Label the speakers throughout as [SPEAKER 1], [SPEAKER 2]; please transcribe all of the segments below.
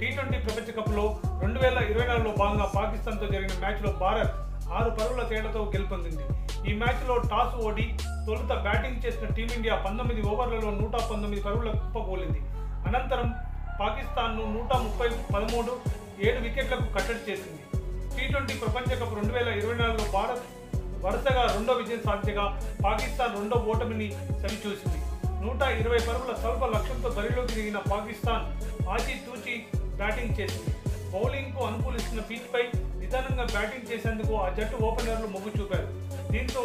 [SPEAKER 1] T20 ప్రపంచ కప్లో 2024లో భాగంగా పాకిస్తాన్తో జరిగిన మ్యాచ్లో భారత్ 6 పరుగుల తేడాతో గెలుపొందింది. ఈ మ్యాచ్లో టాస్ ఓడి తొలుత బ్యాటింగ్ చేసిన టీమిండియా 19 ఓవర్లలో 119 పరుగుల కుప్పకూలింది. అనంతరం పాకిస్తాన్ను 130-13 7 వికెట్లకు కట్టడి చేసింది. టీ20 ప్రపంచ కప్ 2024లో భారత్ వరుసగా రెండో విజయం సాధించగా పాకిస్తాన్ రెండో ఓటమిని చవిచూసింది. 120 పరుగుల స్వల్ప లక్ష్యంతో బరిలోకి దిగిన పాకిస్తాన్ ఆచితూచి బ్యాటింగ్ చేసింది. బౌలింగ్కు అనుకూలిస్తున్న పిచ్పై నిదానంగా బ్యాటింగ్ చేసేందుకు ఆ జట్టు ఓపెనర్లు మొగ్గు చూపారు. దీంతో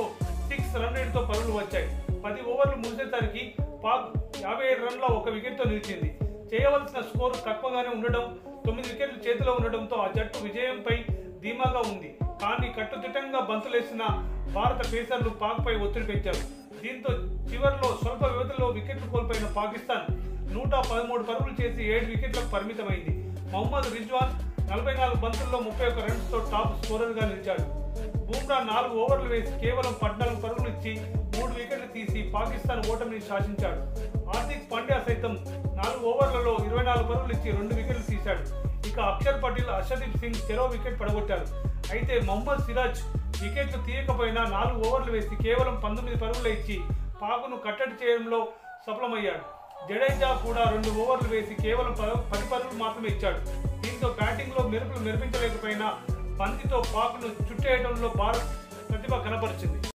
[SPEAKER 1] 6 రన్ రేటుతో పరుగులు వచ్చాయి. 10 ఓవర్లు ముగిసేసరికి పాక్ 57 రన్ల 1 వికెట్తో నిలిచింది. చేయవలసిన స్కోరు తక్కువగానే ఉండడం, 9 వికెట్లు చేతిలో ఉండడంతో ఆ జట్టు విజయంపై ధీమాగా ఉంది. కానీ కట్టుదిట్టంగా బంతులేసిన భారత పేసర్లు పాక్పై ఒత్తిడి పెంచారు. దీంతో చివర్లో స్వల్ప వ్యవధిలో వికెట్లు కోల్పోయిన పాకిస్తాన్ 113 పరుగులు చేసి 7 వికెట్లకు పరిమితమైంది. మహమ్మద్ రిజ్వాన్ 44 బంతుల్లో 31 రన్స్తో టాప్ స్కోరర్గా నిలిచాడు. బుమ్రా 4 ఓవర్లు వేసి కేవలం 14 పరుగులు ఇచ్చి 3 వికెట్లు తీసి పాకిస్తాన్ ఓటమిని శాసించాడు. హార్దిక్ పాండ్యా సైతం 4 ఓవర్లలో 24 పరుగులు ఇచ్చి 2 వికెట్లు తీశాడు. ఇక అక్షర్ పటేల్, హర్షదీప్ సింగ్ చెరో వికెట్ పడగొట్టారు. అయితే మహమ్మద్ సిరాజ్ వికెట్లు తీయకపోయినా 4 ఓవర్లు వేసి కేవలం 19 పరుగులు ఇచ్చి పాక్ను కట్టడి చేయడంలో సఫలమయ్యాడు. జడేజా కూడా 2 ఓవర్లు వేసి కేవలం 10 పరుగులు మాత్రమే ఇచ్చాడు. దీంతో బ్యాటింగ్లో మెరుపులు మెరిపించలేకపోయినా బంతితో పాక్ను చుట్టేయడంలో భారత్ ప్రతిభ కనపరిచింది.